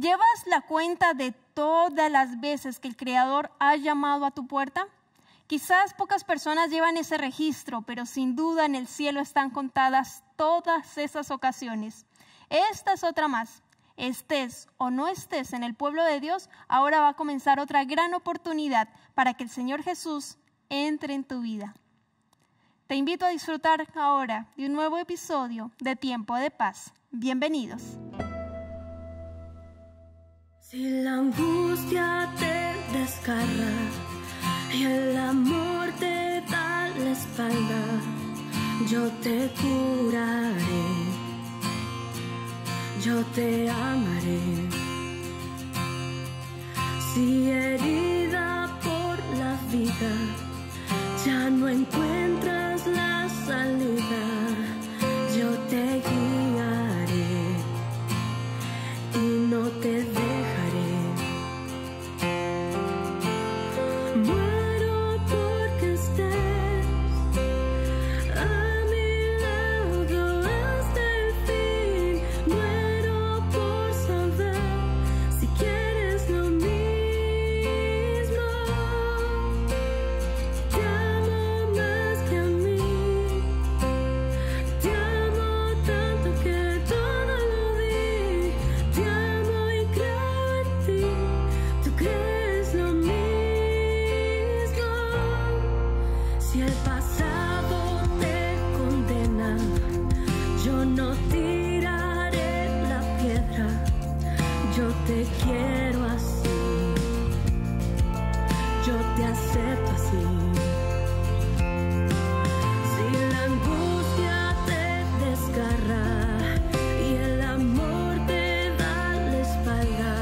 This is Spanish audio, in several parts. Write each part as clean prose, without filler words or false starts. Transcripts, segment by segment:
¿Llevas la cuenta de todas las veces que el Creador ha llamado a tu puerta? Quizás pocas personas llevan ese registro, pero sin duda en el cielo están contadas todas esas ocasiones. Esta es otra más. Estés o no estés en el pueblo de Dios, ahora va a comenzar otra gran oportunidad para que el Señor Jesús entre en tu vida. Te invito a disfrutar ahora de un nuevo episodio de Tiempo de Paz. Bienvenidos. Si la angustia te desgarra y el amor te da la espalda, yo te curaré, yo te amaré. Si herida por la vida ya no encuentras la salida, yo te guiaré y no te dejaré. Muero porque estés a mi lado hasta el fin. Muero por saber si quieres lo mismo. Te amo más que a mí. Te amo tanto que todo lo di. Te amo y creo en ti. Tú crees lo mismo. Si el pasado te condena, yo no tiraré la piedra. Yo te quiero así, yo te acepto así. Si la angustia te desgarra y el amor te da la espalda,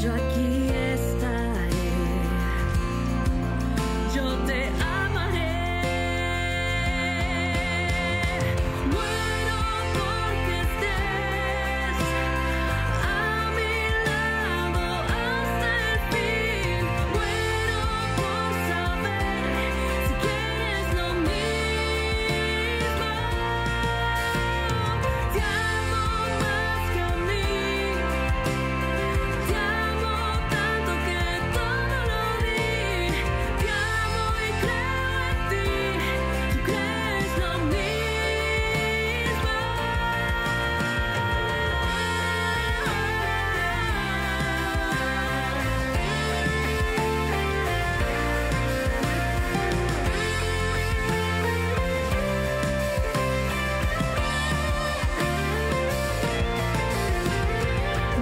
yo aquí estaré, yo te amaré. Muero porque estés a mi lado hasta el fin. Muero por saber si quieres lo mismo. Te amo más que a mí. Te amo tanto que todo lo di. Te amo y creo en ti. Tú crees lo mismo.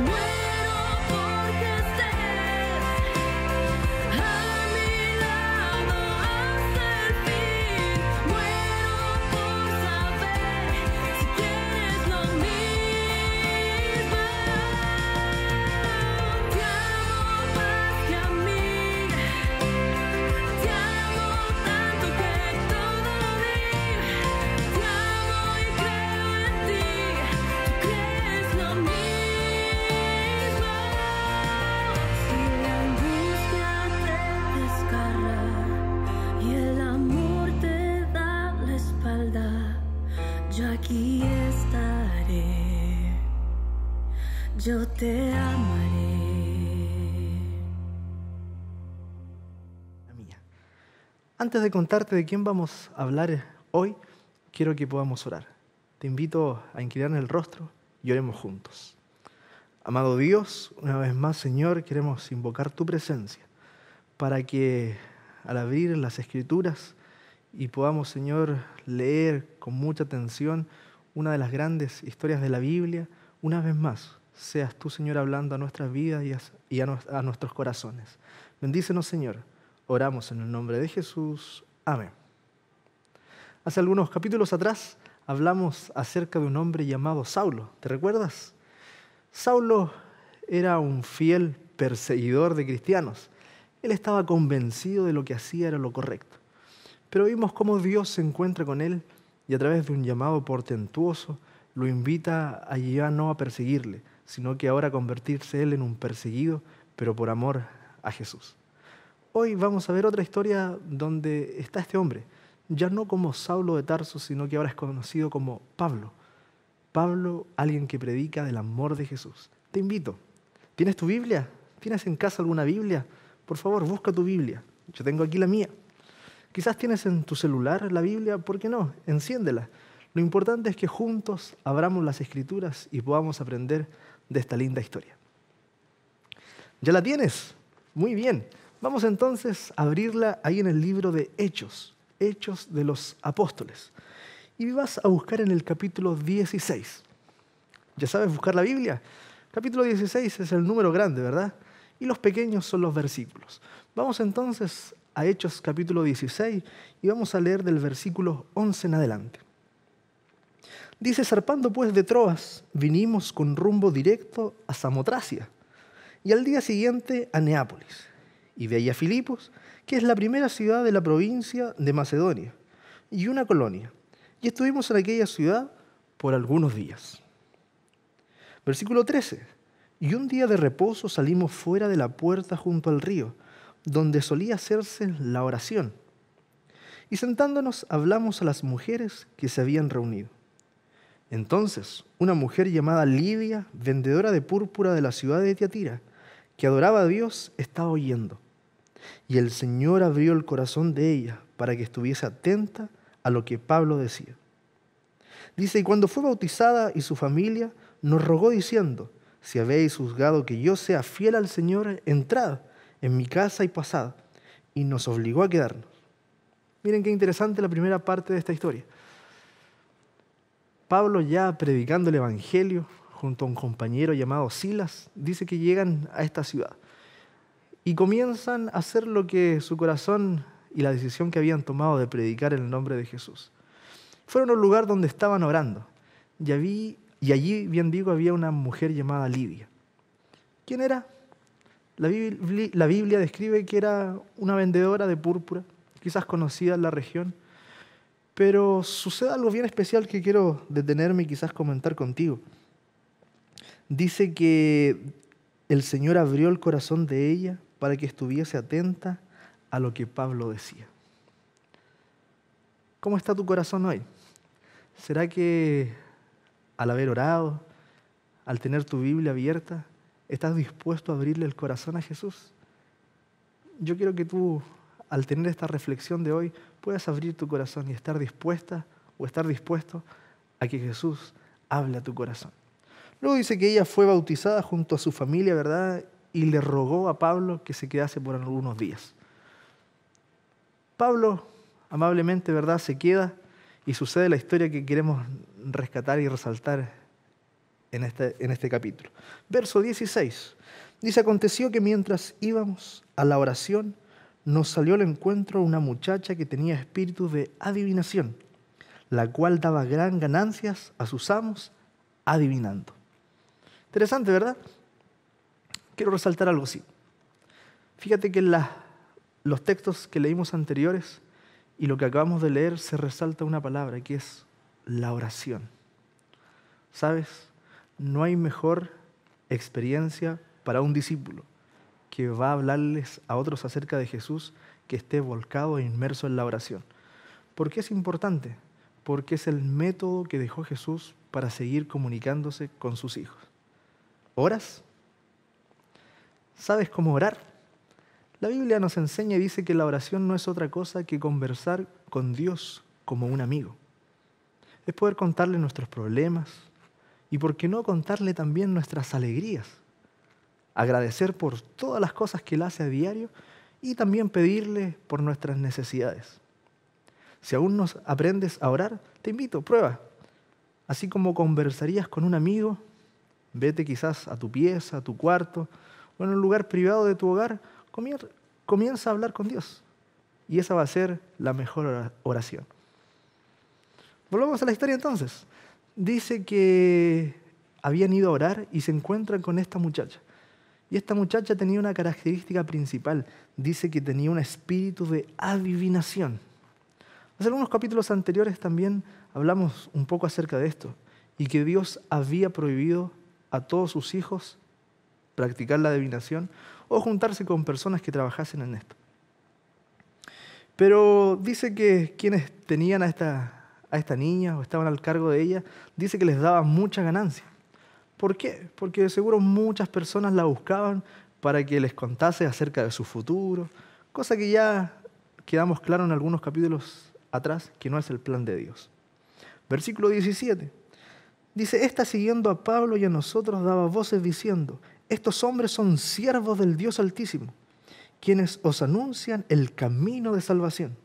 Muero porque estés a mi lado hasta el fin. Muero por saber si quieres lo mismo. Te amo más que a mí. Te amo tanto que todo lo di. Te amo y creo en ti. Tú crees lo mismo. Si la angustia te desgarra y el amor te da la espalda, yo aquí estaré, yo te amaré. La mía. Antes de contarte de quién vamos a hablar hoy, quiero que podamos orar. Te invito a inclinar el rostro y oremos juntos. Amado Dios, una vez más, Señor, queremos invocar tu presencia para que al abrir las Escrituras y podamos, Señor, leer con mucha atención una de las grandes historias de la Biblia, una vez más, seas tú, Señor, hablando a nuestras vidas y a nuestros corazones. Bendícenos, Señor. Oramos en el nombre de Jesús. Amén. Hace algunos capítulos atrás hablamos acerca de un hombre llamado Saulo. ¿Te recuerdas? Saulo era un fiel perseguidor de cristianos. Él estaba convencido de lo que hacía era lo correcto. Pero vimos cómo Dios se encuentra con él y a través de un llamado portentoso lo invita a ya no a perseguirle, sino que ahora a convertirse él en un perseguido, pero por amor a Jesús. Hoy vamos a ver otra historia donde está este hombre, ya no como Saulo de Tarso, sino que ahora es conocido como Pablo. Pablo, alguien que predica del amor de Jesús. Te invito ¿Tienes tu Biblia? ¿Tienes en casa alguna Biblia? Por favor, busca tu Biblia. Yo tengo aquí la mía. Quizás tienes en tu celular la Biblia, ¿por qué no? Enciéndela. Lo importante es que juntos abramos las Escrituras y podamos aprender de esta linda historia. ¿Ya la tienes? Muy bien. Vamos entonces a abrirla ahí en el libro de Hechos, Hechos de los Apóstoles. Y vas a buscar en el capítulo 16. ¿Ya sabes buscar la Biblia? Capítulo 16 es el número grande, ¿verdad? Y los pequeños son los versículos. Vamos entonces a Hechos capítulo 16 y vamos a leer del versículo 11 en adelante. Dice: zarpando pues de Troas, vinimos con rumbo directo a Samotracia y al día siguiente a Neápolis, y de ahí a Filipos, que es la primera ciudad de la provincia de Macedonia, y una colonia. Y estuvimos en aquella ciudad por algunos días. Versículo 13. Y un día de reposo salimos fuera de la puerta junto al río, donde solía hacerse la oración. Y sentándonos hablamos a las mujeres que se habían reunido. Entonces, una mujer llamada Lidia, vendedora de púrpura de la ciudad de Tiatira, que adoraba a Dios, estaba oyendo. Y el Señor abrió el corazón de ella para que estuviese atenta a lo que Pablo decía. Dice: y cuando fue bautizada y su familia, nos rogó diciendo: si habéis juzgado que yo sea fiel al Señor, entrad en mi casa y pasad. Y nos obligó a quedarnos. Miren qué interesante la primera parte de esta historia. Pablo, ya predicando el Evangelio junto a un compañero llamado Silas, dice que llegan a esta ciudad y comienzan a hacer lo que su corazón y la decisión que habían tomado de predicar en el nombre de Jesús. Fueron a un lugar donde estaban orando y allí, bien digo, había una mujer llamada Lidia. ¿Quién era? La Biblia describe que era una vendedora de púrpura, quizás conocida en la región, pero sucede algo bien especial que quiero detenerme y quizás comentar contigo. Dice que el Señor abrió el corazón de ella para que estuviese atenta a lo que Pablo decía. ¿Cómo está tu corazón hoy? ¿Será que al haber orado, al tener tu Biblia abierta, estás dispuesto a abrirle el corazón a Jesús? Yo quiero que tú, al tener esta reflexión de hoy, puedas abrir tu corazón y estar dispuesta o estar dispuesto a que Jesús hable a tu corazón. Luego dice que ella fue bautizada junto a su familia, ¿verdad? Y le rogó a Pablo que se quedase por algunos días. Pablo, amablemente, ¿verdad?, se queda y sucede la historia que queremos rescatar y resaltar en este capítulo. Verso 16. Dice: aconteció que mientras íbamos a la oración, nos salió al encuentro una muchacha que tenía espíritu de adivinación, la cual daba gran ganancias a sus amos adivinando. Interesante, ¿verdad? Quiero resaltar algo así. Fíjate que en los textos que leímos anteriores y lo que acabamos de leer se resalta una palabra que es la oración. ¿Sabes? No hay mejor experiencia para un discípulo que va a hablarles a otros acerca de Jesús que esté volcado e inmerso en la oración. ¿Por qué es importante? Porque es el método que dejó Jesús para seguir comunicándose con sus hijos. ¿Oras? ¿Sabes cómo orar? La Biblia nos enseña y dice que la oración no es otra cosa que conversar con Dios como un amigo. Es poder contarle nuestros problemas y, ¿por qué no, contarle también nuestras alegrías? Agradecer por todas las cosas que Él hace a diario y también pedirle por nuestras necesidades. Si aún no aprendes a orar, te invito, prueba. Así como conversarías con un amigo, vete quizás a tu pieza, a tu cuarto o en un lugar privado de tu hogar, comienza a hablar con Dios. Y esa va a ser la mejor oración. Volvamos a la historia entonces. Dice que habían ido a orar y se encuentran con esta muchacha. Y esta muchacha tenía una característica principal. Dice que tenía un espíritu de adivinación. Hace algunos capítulos anteriores también hablamos un poco acerca de esto y que Dios había prohibido a todos sus hijos practicar la adivinación o juntarse con personas que trabajasen en esto. Pero dice que quienes tenían a esta niña o estaban al cargo de ella, dice que les daba mucha ganancia. ¿Por qué? Porque de seguro muchas personas la buscaban para que les contase acerca de su futuro, cosa que ya quedamos claros en algunos capítulos atrás, que no es el plan de Dios. Versículo 17. Dice, esta siguiendo a Pablo y a nosotros daba voces diciendo, estos hombres son siervos del Dios Altísimo, quienes os anuncian el camino de salvación.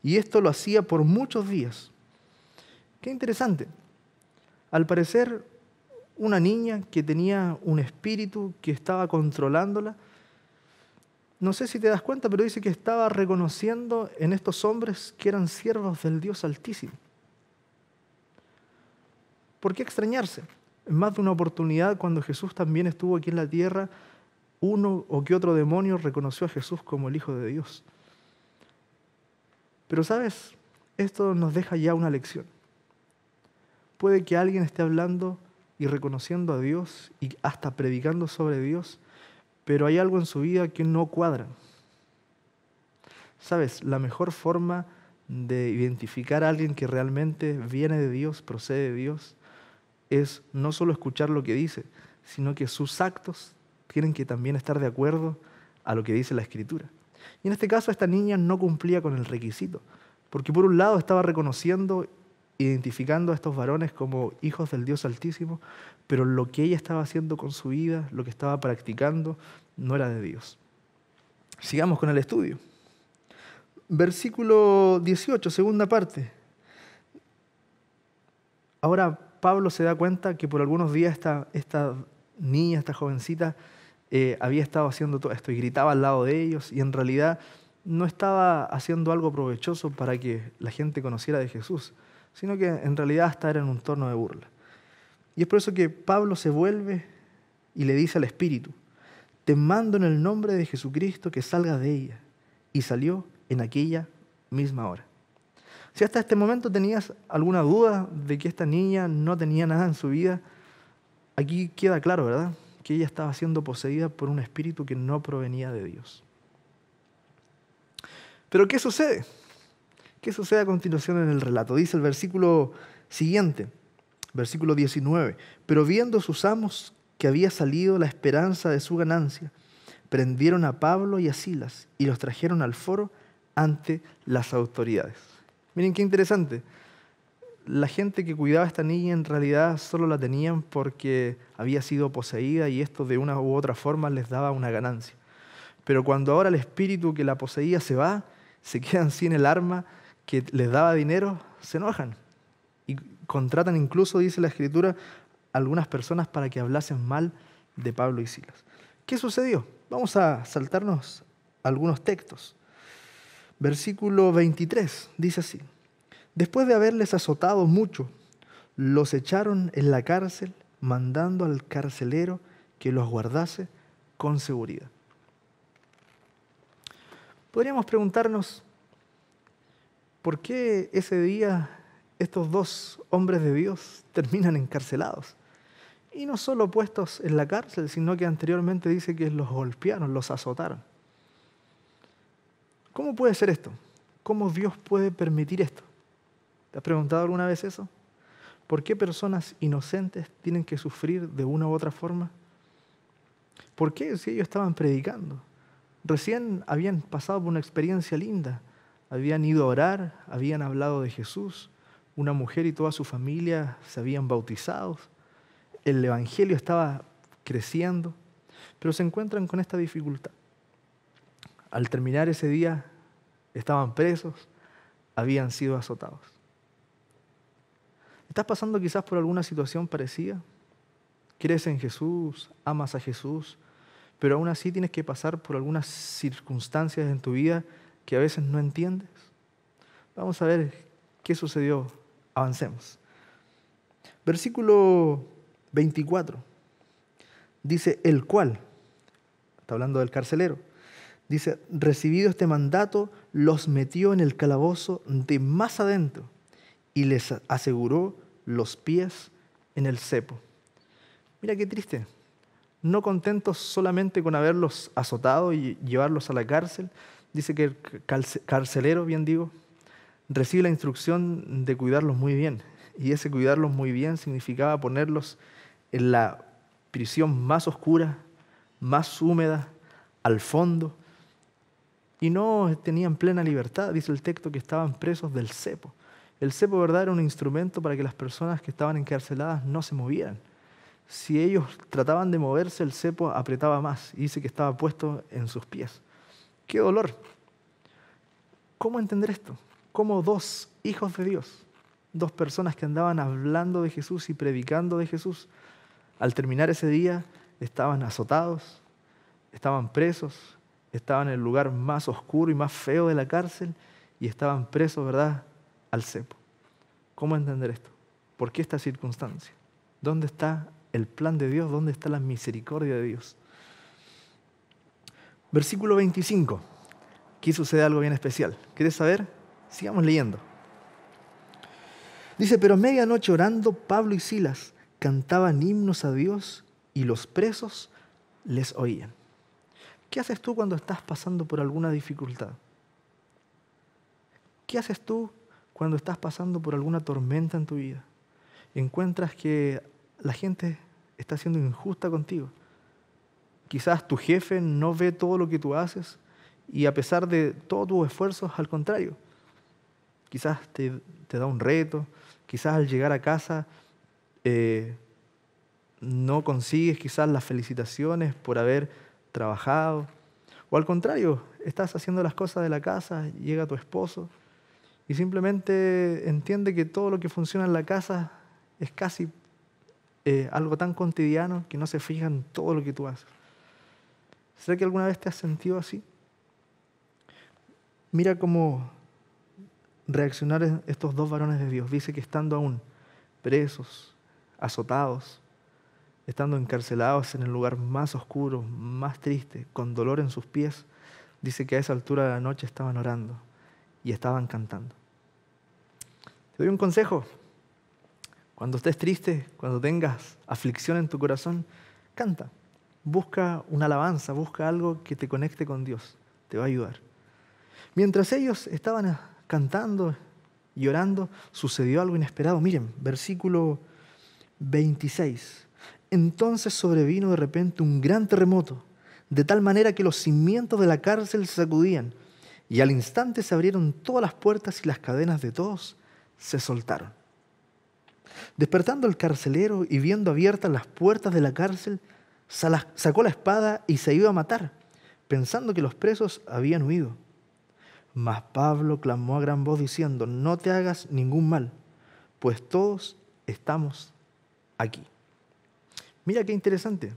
Y esto lo hacía por muchos días. Qué interesante. Al parecer, una niña que tenía un espíritu que estaba controlándola, no sé si te das cuenta, pero dice que estaba reconociendo en estos hombres que eran siervos del Dios Altísimo. ¿Por qué extrañarse? En más de una oportunidad, cuando Jesús también estuvo aquí en la tierra, uno o que otro demonio reconoció a Jesús como el Hijo de Dios. Pero ¿sabes? Esto nos deja ya una lección. Puede que alguien esté hablando y reconociendo a Dios y hasta predicando sobre Dios, pero hay algo en su vida que no cuadra. ¿Sabes? La mejor forma de identificar a alguien que realmente viene de Dios, procede de Dios, es no solo escuchar lo que dice, sino que sus actos tienen que también estar de acuerdo a lo que dice la Escritura. Y en este caso esta niña no cumplía con el requisito, porque por un lado estaba reconociendo, identificando a estos varones como hijos del Dios Altísimo, pero lo que ella estaba haciendo con su vida, lo que estaba practicando, no era de Dios. Sigamos con el estudio. Versículo 18, segunda parte. Ahora Pablo se da cuenta que por algunos días esta niña, esta jovencita, había estado haciendo todo esto y gritaba al lado de ellos y en realidad no estaba haciendo algo provechoso para que la gente conociera de Jesús, sino que en realidad hasta era en un tono de burla. Y es por eso que Pablo se vuelve y le dice al Espíritu, te mando en el nombre de Jesucristo que salgas de ella. Y salió en aquella misma hora. Si hasta este momento tenías alguna duda de que esta niña no tenía nada en su vida, aquí queda claro, ¿verdad? Que ella estaba siendo poseída por un espíritu que no provenía de Dios. Pero ¿qué sucede? ¿Qué sucede a continuación en el relato? Dice el versículo siguiente, versículo 19. Pero viendo sus amos que había salido la esperanza de su ganancia, prendieron a Pablo y a Silas y los trajeron al foro ante las autoridades. Miren qué interesante. La gente que cuidaba a esta niña en realidad solo la tenían porque había sido poseída y esto de una u otra forma les daba una ganancia. Pero cuando ahora el espíritu que la poseía se va, se quedan sin el arma que les daba dinero, se enojan. Y contratan incluso, dice la Escritura, algunas personas para que hablasen mal de Pablo y Silas. ¿Qué sucedió? Vamos a saltarnos algunos textos. Versículo 23 dice así. Después de haberles azotado mucho, los echaron en la cárcel, mandando al carcelero que los guardase con seguridad. Podríamos preguntarnos, ¿por qué ese día estos dos hombres de Dios terminan encarcelados? Y no solo puestos en la cárcel, sino que anteriormente dice que los golpearon, los azotaron. ¿Cómo puede ser esto? ¿Cómo Dios puede permitir esto? ¿Te has preguntado alguna vez eso? ¿Por qué personas inocentes tienen que sufrir de una u otra forma? ¿Por qué si ellos estaban predicando? Recién habían pasado por una experiencia linda. Habían ido a orar, habían hablado de Jesús. Una mujer y toda su familia se habían bautizado. El evangelio estaba creciendo, pero se encuentran con esta dificultad. Al terminar ese día, estaban presos, habían sido azotados. ¿Estás pasando quizás por alguna situación parecida? ¿Crees en Jesús? ¿Amas a Jesús? Pero aún así tienes que pasar por algunas circunstancias en tu vida que a veces no entiendes. Vamos a ver qué sucedió. Avancemos. Versículo 24. Dice, el cual, está hablando del carcelero, dice, recibido este mandato, los metió en el calabozo de más adentro y les aseguró los pies en el cepo. Mira qué triste. No contentos solamente con haberlos azotado y llevarlos a la cárcel, dice que el carcelero, bien digo, recibe la instrucción de cuidarlos muy bien. Y ese cuidarlos muy bien significaba ponerlos en la prisión más oscura, más húmeda, al fondo, y no tenían plena libertad. Dice el texto que estaban presos del cepo. El cepo, ¿verdad?, era un instrumento para que las personas que estaban encarceladas no se movieran. Si ellos trataban de moverse, el cepo apretaba más, y dice que estaba puesto en sus pies. ¡Qué dolor! ¿Cómo entender esto? ¿Cómo dos hijos de Dios, dos personas que andaban hablando de Jesús y predicando de Jesús, al terminar ese día estaban azotados, estaban presos, estaban en el lugar más oscuro y más feo de la cárcel y estaban presos, ¿verdad?, al cepo? ¿Cómo entender esto? ¿Por qué esta circunstancia? ¿Dónde está el plan de Dios? ¿Dónde está la misericordia de Dios? Versículo 25. Aquí sucede algo bien especial. ¿Quieres saber? Sigamos leyendo. Dice, pero a medianoche orando, Pablo y Silas cantaban himnos a Dios y los presos les oían. ¿Qué haces tú cuando estás pasando por alguna dificultad? ¿Qué haces tú cuando estás pasando por alguna tormenta en tu vida? Encuentras que la gente está siendo injusta contigo. Quizás tu jefe no ve todo lo que tú haces y a pesar de todos tus esfuerzos, al contrario, quizás te da un reto, quizás al llegar a casa no consigues quizás las felicitaciones por haber trabajado, o al contrario, estás haciendo las cosas de la casa, llega tu esposo y simplemente entiende que todo lo que funciona en la casa es casi algo tan cotidiano que no se fija en todo lo que tú haces. ¿Será que alguna vez te has sentido así? Mira cómo reaccionaron estos dos varones de Dios. Dice que estando aún presos, azotados, estando encarcelados en el lugar más oscuro, más triste, con dolor en sus pies, dice que a esa altura de la noche estaban orando y estaban cantando. Te doy un consejo. Cuando estés triste, cuando tengas aflicción en tu corazón, canta. Busca una alabanza, busca algo que te conecte con Dios. Te va a ayudar. Mientras ellos estaban cantando y orando, sucedió algo inesperado. Miren, versículo 26. Entonces sobrevino de repente un gran terremoto, de tal manera que los cimientos de la cárcel se sacudían, y al instante se abrieron todas las puertas y las cadenas de todos se soltaron. Despertando el carcelero y viendo abiertas las puertas de la cárcel, sacó la espada y se iba a matar, pensando que los presos habían huido. Mas Pablo clamó a gran voz diciendo, no te hagas ningún mal, pues todos estamos aquí. Mira qué interesante.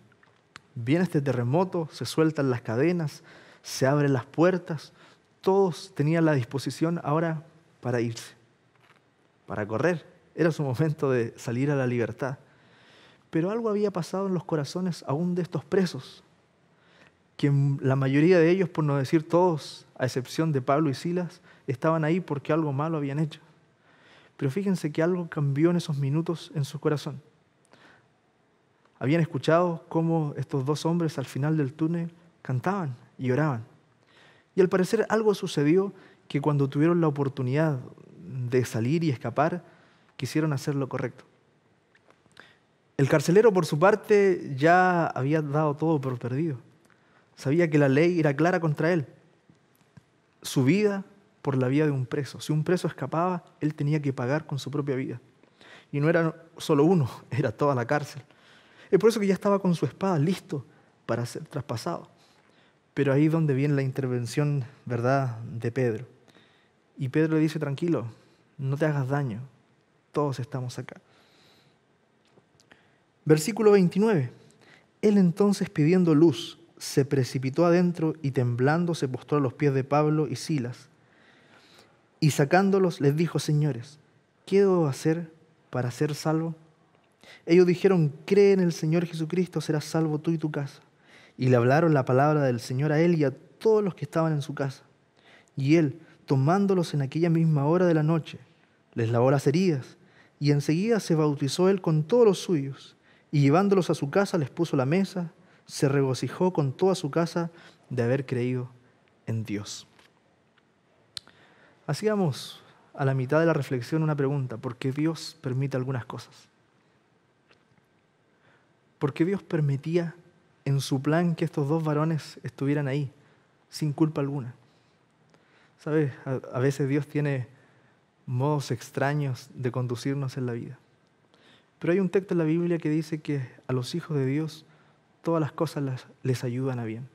Viene este terremoto, se sueltan las cadenas, se abren las puertas, todos tenían la disposición ahora para irse, para correr. Era su momento de salir a la libertad. Pero algo había pasado en los corazones aún de estos presos, que la mayoría de ellos, por no decir todos, a excepción de Pablo y Silas, estaban ahí porque algo malo habían hecho. Pero fíjense que algo cambió en esos minutos en su corazón. Habían escuchado cómo estos dos hombres al final del túnel cantaban y oraban. Y al parecer algo sucedió que cuando tuvieron la oportunidad de salir y escapar, quisieron hacer lo correcto. El carcelero, por su parte, ya había dado todo por perdido. Sabía que la ley era clara contra él. Su vida por la vida de un preso. Si un preso escapaba, él tenía que pagar con su propia vida. Y no era solo uno, era toda la cárcel. Es por eso que ya estaba con su espada listo para ser traspasado. Pero ahí es donde viene la intervención, ¿verdad?, de Pedro. Y Pedro le dice, tranquilo, no te hagas daño, todos estamos acá. Versículo 29. Él entonces, pidiendo luz, se precipitó adentro y temblando se postró a los pies de Pablo y Silas. Y sacándolos les dijo, señores, ¿qué debo hacer para ser salvo? Ellos dijeron, cree en el Señor Jesucristo, serás salvo tú y tu casa. Y le hablaron la palabra del Señor a él y a todos los que estaban en su casa. Y él, tomándolos en aquella misma hora de la noche, les lavó las heridas, y enseguida se bautizó él con todos los suyos, y llevándolos a su casa les puso la mesa, se regocijó con toda su casa de haber creído en Dios. Hacíamos a la mitad de la reflexión una pregunta, ¿por qué Dios permite algunas cosas? Porque Dios permitía en su plan que estos dos varones estuvieran ahí, sin culpa alguna. ¿Sabes? A veces Dios tiene modos extraños de conducirnos en la vida. Pero hay un texto en la Biblia que dice que a los hijos de Dios todas las cosas les ayudan a bien.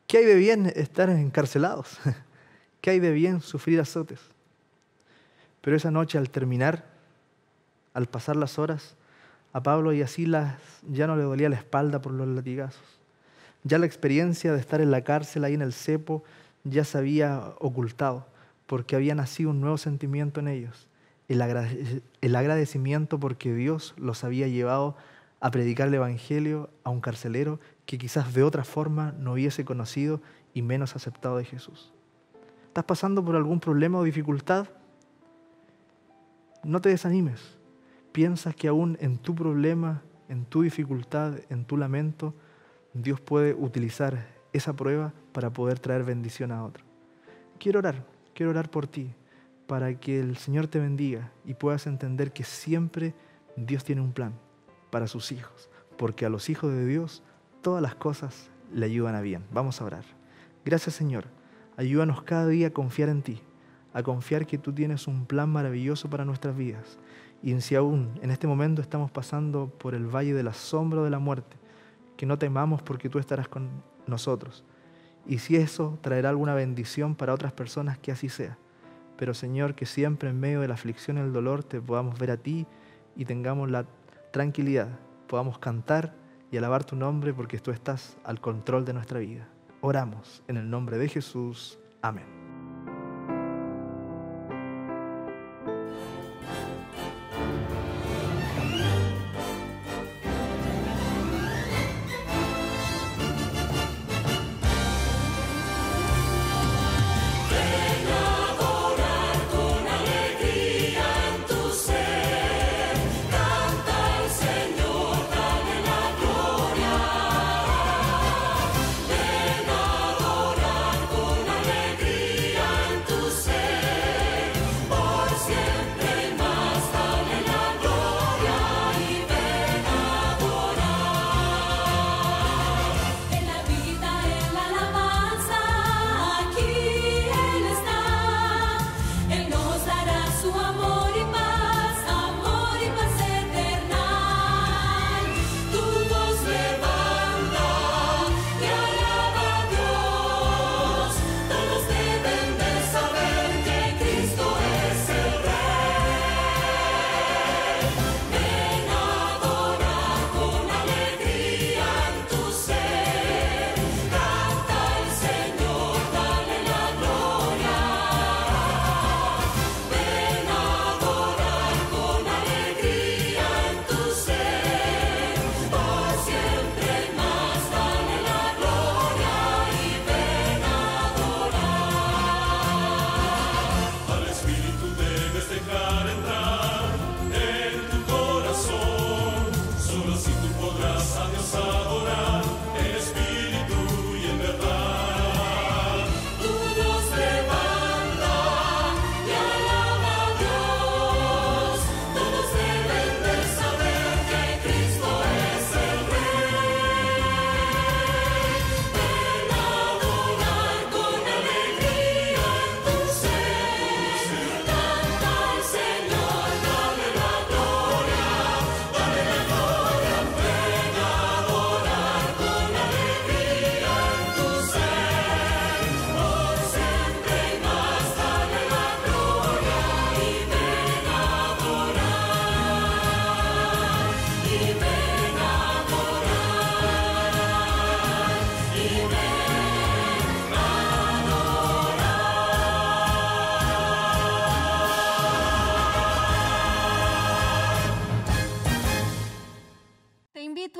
¿Qué hay de bien estar encarcelados? ¿Qué hay de bien sufrir azotes? Pero esa noche, al terminar, al pasar las horas, a Pablo y a Silas ya no le dolía la espalda por los latigazos. Ya la experiencia de estar en la cárcel, ahí en el cepo, ya se había ocultado, porque había nacido un nuevo sentimiento en ellos, el agradecimiento porque Dios los había llevado a predicar el Evangelio a un carcelero que quizás de otra forma no hubiese conocido y menos aceptado de Jesús. ¿Estás pasando por algún problema o dificultad? No te desanimes. Piensa que aún en tu problema, en tu dificultad, en tu lamento, Dios puede utilizar esa prueba para poder traer bendición a otro. Quiero orar por ti, para que el Señor te bendiga y puedas entender que siempre Dios tiene un plan para sus hijos, porque a los hijos de Dios todas las cosas le ayudan a bien. Vamos a orar. Gracias, Señor. Ayúdanos cada día a confiar en ti, a confiar que tú tienes un plan maravilloso para nuestras vidas. Y si aún en este momento estamos pasando por el valle de la sombra de la muerte, que no temamos porque tú estarás con nosotros. Y si eso traerá alguna bendición para otras personas, que así sea. Pero Señor, que siempre en medio de la aflicción y el dolor te podamos ver a ti y tengamos la tranquilidad, podamos cantar y alabar tu nombre porque tú estás al control de nuestra vida. Oramos en el nombre de Jesús. Amén.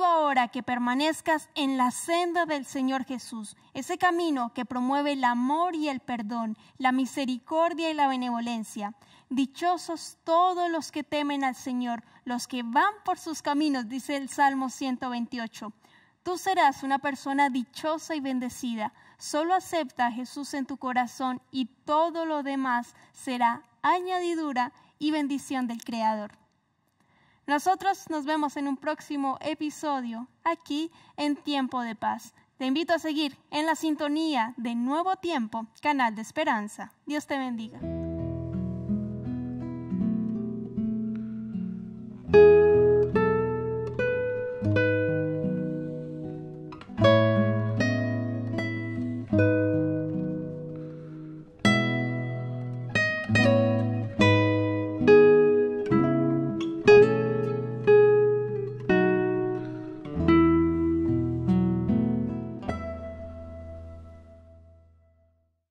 Ahora que permanezcas en la senda del Señor Jesús, ese camino que promueve el amor y el perdón, la misericordia y la benevolencia. Dichosos todos los que temen al Señor, los que van por sus caminos, dice el Salmo 128. Tú serás una persona dichosa y bendecida. Solo acepta a Jesús en tu corazón y todo lo demás será añadidura y bendición del Creador. Nosotros nos vemos en un próximo episodio aquí en Tiempo de Paz. Te invito a seguir en la sintonía de Nuevo Tiempo, canal de esperanza. Dios te bendiga.